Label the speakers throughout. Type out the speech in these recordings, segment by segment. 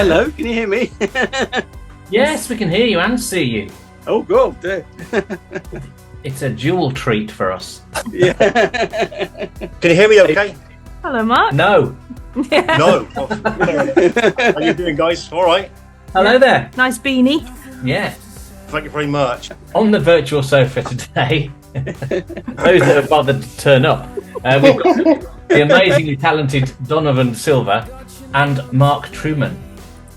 Speaker 1: Hello, can you hear me?
Speaker 2: Yes, we can hear you and see you.
Speaker 1: Oh, good.
Speaker 2: It's a dual treat for us.
Speaker 1: Yeah.
Speaker 3: Can you hear me okay?
Speaker 4: Hello, Mark.
Speaker 2: No.
Speaker 3: No. How are you doing, guys? All right.
Speaker 2: Hello there.
Speaker 4: Nice beanie.
Speaker 2: Yeah.
Speaker 3: Thank you very much.
Speaker 2: On the virtual sofa today, those that have bothered to turn up, we've got the amazingly talented Donovan Silver and Mark Truman.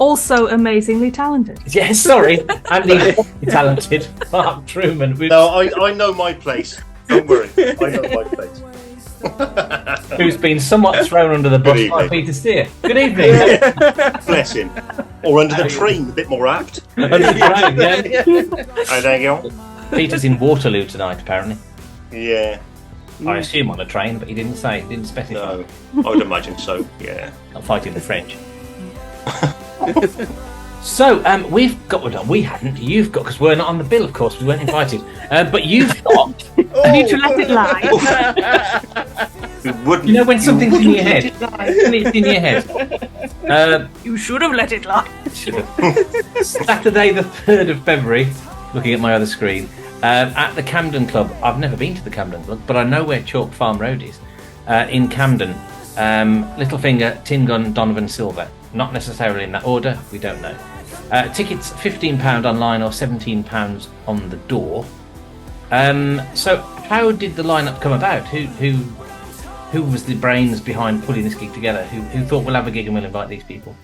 Speaker 4: Also amazingly talented.
Speaker 2: Yes, sorry, and the talented Mark Truman.
Speaker 3: No, I know my place. Don't worry. I know my place.
Speaker 2: Who's been somewhat thrown under the bus by Peter Steer. Good evening.
Speaker 3: Bless him. Or under the train, a bit more apt.
Speaker 2: Under the train, yeah.
Speaker 3: Oh, there you go.
Speaker 2: Peter's in Waterloo tonight, apparently.
Speaker 3: Yeah.
Speaker 2: I assume on a train, but he didn't say, didn't specify.
Speaker 3: No, I would imagine so, yeah.
Speaker 2: Not fighting the French. So, we hadn't, you've got, because we're not on the bill, of course, we weren't invited, but you've got...
Speaker 4: Need to let it lie.
Speaker 3: You
Speaker 2: know when something's in your head? When it's in your head.
Speaker 4: You should have let it lie.
Speaker 2: Saturday the 3rd of February, looking at my other screen, at the Camden Club. I've never been to the Camden Club, but I know where Chalk Farm Road is. In Camden, Littlefinger, Tin Gun, Donovan Silver. Not necessarily in that order, we don't know. Tickets £15 online or £17 on the door. So how did the lineup come about? Who was the brains behind putting this gig together? Who thought we'll have a gig and we'll invite these people?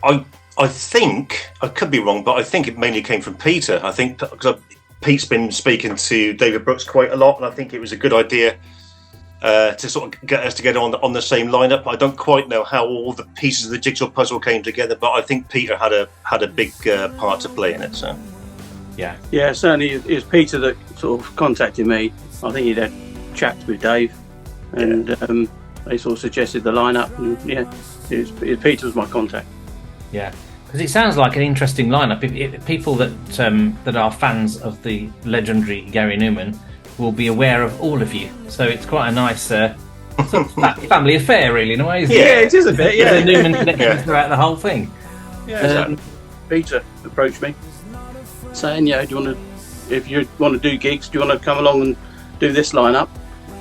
Speaker 3: I think, I could be wrong, but I think it mainly came from Peter. I think because Pete's been speaking to David Brooks quite a lot, and I think it was a good idea to sort of get us together on the same lineup. I don't quite know how all the pieces of the jigsaw puzzle came together, but I think Peter had a big part to play in it. So,
Speaker 1: yeah, certainly it was Peter that sort of contacted me. I think he'd had chats with Dave, and they sort of suggested the lineup. And Peter was my contact.
Speaker 2: Yeah, because it sounds like an interesting lineup. If people that are fans of the legendary Gary Newman will be aware of all of you, so it's quite a nice sort of family affair, really, in a way. Isn't
Speaker 1: It is a bit. Yeah,
Speaker 2: the Newman connection throughout the whole thing.
Speaker 1: Yeah, Peter approached me saying, "Yeah, if you want to do gigs, do you want to come along and do this lineup?"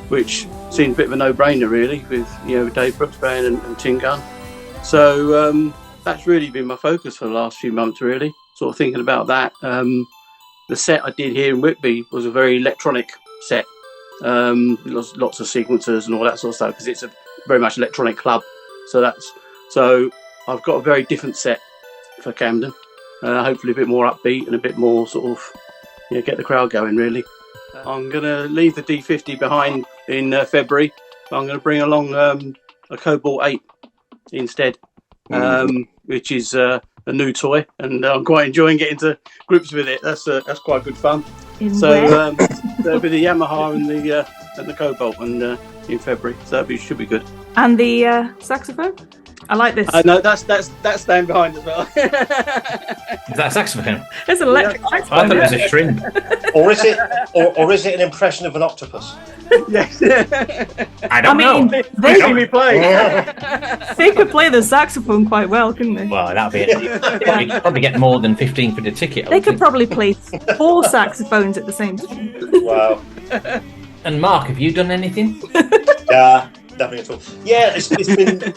Speaker 1: Which seemed a bit of a no-brainer, really, with Dave Brooks playing and Tin Gun. So that's really been my focus for the last few months, really. Sort of thinking about that. The set I did here in Whitby was a very electronic set. Lots of sequencers and all that sort of stuff, because it's a very much electronic club. So I've got a very different set for Camden. Hopefully a bit more upbeat and a bit more sort of get the crowd going, really. I'm going to leave the D50 behind in February. I'm going to bring along a Cobalt 8 instead, which is a new toy, and I'm quite enjoying getting to grips with it. That's quite good fun. There'll be the Yamaha and the Cobalt in February, so should be good.
Speaker 4: And the saxophone? I like this.
Speaker 1: No, that's staying behind as well.
Speaker 2: Is that a saxophone?
Speaker 4: It's an electric saxophone.
Speaker 2: I thought it was a shrimp.
Speaker 3: or is it an impression of an octopus?
Speaker 1: Yes.
Speaker 2: I don't know.
Speaker 1: They see me play.
Speaker 4: They could play the saxophone quite well, couldn't they?
Speaker 2: Well, that'd be it. You could probably get more than 15 for the ticket.
Speaker 4: They could probably play 4 saxophones at the same time.
Speaker 3: Wow.
Speaker 2: And Mark, have you done anything?
Speaker 3: Definitely at all. Yeah, it's been.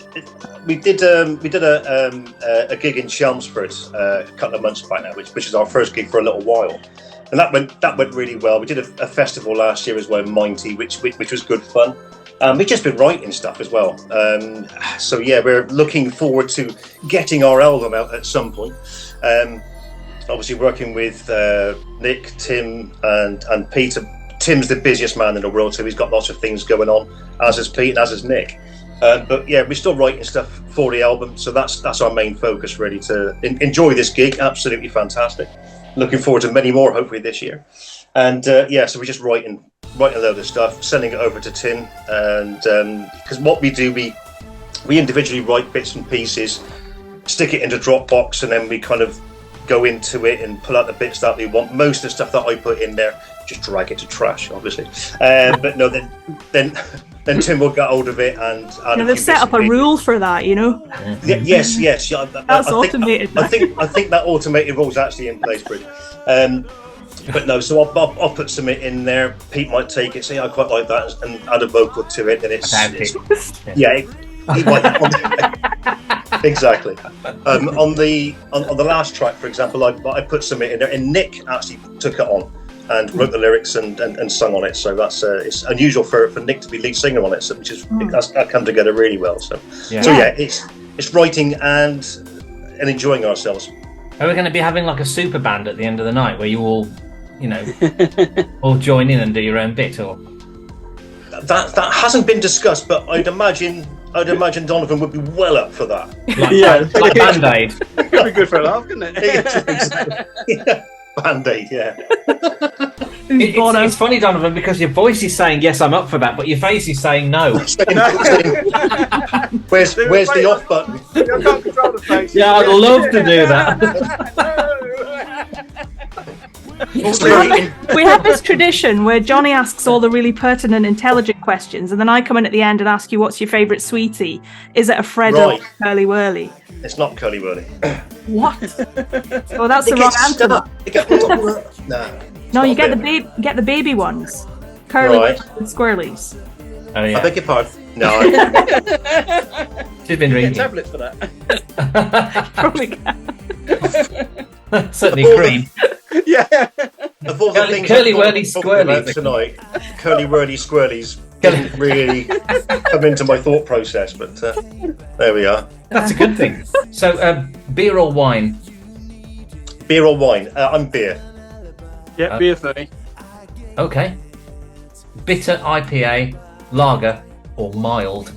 Speaker 3: We did a gig in Chelmsford a couple of months back now, which is our first gig for a little while, and that went really well. We did a festival last year as well, Minty, which was good fun. We've just been writing stuff as well. So yeah, we're looking forward to getting our album out at some point. Obviously working with Nick, Tim, and Peter. Tim's the busiest man in the world, so he's got lots of things going on, as is Pete and as is Nick. But yeah, we're still writing stuff for the album, so that's our main focus, really, to enjoy this gig. Absolutely fantastic. Looking forward to many more, hopefully, this year. And so we're just writing a load of stuff, sending it over to Tim, and because what we do, we individually write bits and pieces, stick it into Dropbox, and then we kind of go into it and pull out the bits that we want. Most of the stuff that I put in there, just drag it to trash, obviously. But no, then then Tim will get hold of it and add
Speaker 4: They've set up a rule for that, you know.
Speaker 3: Yes. Yeah,
Speaker 4: That's automated.
Speaker 3: I think that automated rule is actually in place, Bridget. But no, so I'll put some in there. Pete might take it, say I quite like that, and add a vocal to it. And it's exactly. On the last track, for example, I put some in there, and Nick actually took it on and wrote the lyrics and sung on it. So that's it's unusual for Nick to be lead singer on it, so that come together really well. So it's writing and enjoying ourselves.
Speaker 2: Are we going to be having like a super band at the end of the night where you all, all join in and do your own bit, or?
Speaker 3: That hasn't been discussed, but I'd imagine Donovan would be well up for that.
Speaker 2: Like Band-Aid.
Speaker 1: It'd be good for a laugh, couldn't it?
Speaker 3: Yeah. Band-Aid, yeah.
Speaker 2: It's funny, Donovan, because your voice is saying yes, I'm up for that, but your face is saying no.
Speaker 3: Where's the off button?
Speaker 1: I can't control the face.
Speaker 2: Yeah, I'd love to do that.
Speaker 4: We have this tradition where Johnny asks all the really pertinent, intelligent questions, and then I come in at the end and ask you, what's your favourite sweetie? Is it a Freddo or Curly Whirly?
Speaker 3: It's not Curly Whirly.
Speaker 4: What? Oh, that's the wrong answer. No, you get the baby ones. Curly and Squirrelies.
Speaker 2: Oh yeah.
Speaker 3: I beg your pardon. No.
Speaker 2: She's been reading.
Speaker 1: Tablets for that.
Speaker 4: Probably can.
Speaker 2: Certainly cream.
Speaker 1: Yeah.
Speaker 3: Of all the things
Speaker 2: Curly Whirly Squirlies
Speaker 3: tonight, Curly Whirly Squirlies didn't really come into my thought process, but there we are.
Speaker 2: That's a good thing. So, beer or wine?
Speaker 3: Beer or wine? I'm beer.
Speaker 1: Yeah, beer for me.
Speaker 2: Okay. Bitter IPA, lager, or mild?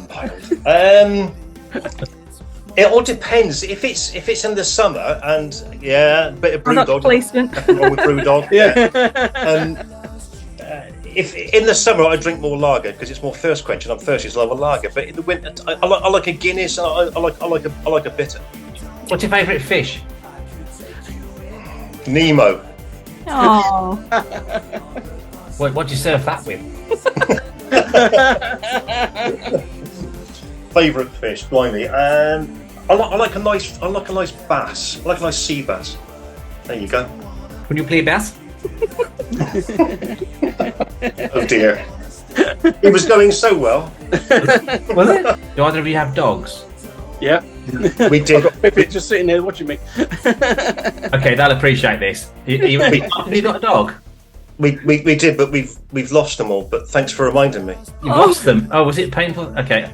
Speaker 3: Mild. It all depends. If it's in the summer and a bit of BrewDog.
Speaker 4: Placement.
Speaker 3: Nothing wrong with BrewDog. If in the summer I drink more lager because it's more thirst quenching. I'm thirsty, so I love a lager. But in the winter, I like a Guinness. And I like a bitter.
Speaker 2: What's your favourite fish?
Speaker 3: Nemo.
Speaker 4: Oh.
Speaker 2: What do you serve that with?
Speaker 3: Favourite fish, blimey. I like a nice bass. I like a nice sea bass. There you go.
Speaker 2: Can you play bass?
Speaker 3: Oh dear. It was going so well.
Speaker 2: Was it? Do either of you have dogs?
Speaker 1: Yeah.
Speaker 3: We did.
Speaker 1: Pipit just sitting there watching me.
Speaker 2: Okay, they'll appreciate this. You got a dog?
Speaker 3: We did, but we've lost them all. But thanks for reminding me.
Speaker 2: You've lost them. Oh, was it painful? Okay.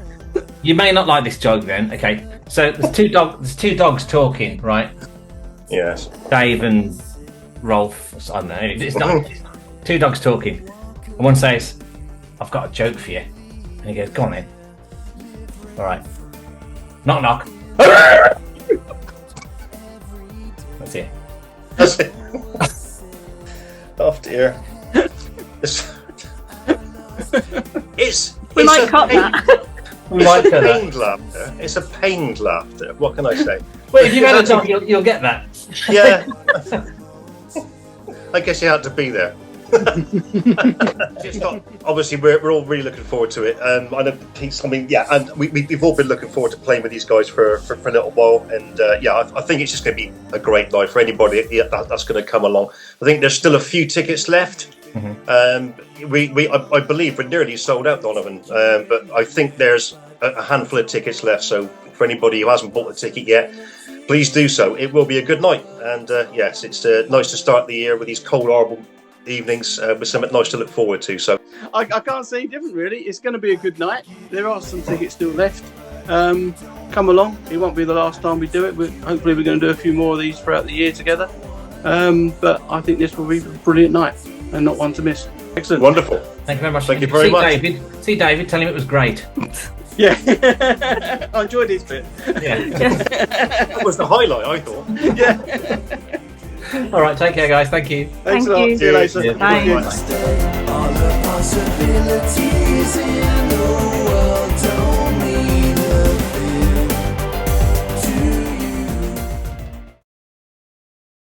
Speaker 2: You may not like this joke then. Okay. So there's two dogs talking, right?
Speaker 3: Yes.
Speaker 2: Dave and Rolf. I don't know. It's not two dogs talking. And one says, "I've got a joke for you," and he goes, "Go on then." All right. Knock knock. That's it.
Speaker 3: That's it. Oh dear.
Speaker 4: We might cut that.
Speaker 3: Pained laughter. It's a pained laughter. What can I say?
Speaker 2: Well, if you've had a dog, you'll get that.
Speaker 3: Yeah. I guess you had to be there. Obviously, we're all really looking forward to it. I know Pete's. I mean, yeah, and we've all been looking forward to playing with these guys for a little while. And I think it's just going to be a great night for anybody that's going to come along. I think there's still a few tickets left. Mm-hmm. I believe we're nearly sold out, Donovan. But I think there's a handful of tickets left. So for anybody who hasn't bought a ticket yet, please do so. It will be a good night. And yes, it's nice to start the year with these cold, horrible evenings with something nice to look forward to. So
Speaker 1: I can't say different, really. It's going to be a good night. There are some tickets still left. Come along. It won't be the last time we do it. Hopefully we're going to do a few more of these throughout the year together. But I think this will be a brilliant night and not one to miss. Excellent.
Speaker 3: Wonderful.
Speaker 2: Thank you very much.
Speaker 3: Thank you very much.
Speaker 2: See David, tell him it was great.
Speaker 1: Yeah. I enjoyed his bit.
Speaker 2: Yeah.
Speaker 3: That was the highlight, I thought.
Speaker 1: Yeah.
Speaker 2: All right, take care, guys. Thank you.
Speaker 1: Thanks
Speaker 4: Thank
Speaker 1: a lot.
Speaker 4: you.
Speaker 1: See you later.
Speaker 2: Yeah.
Speaker 4: Bye.
Speaker 5: All the possibilities in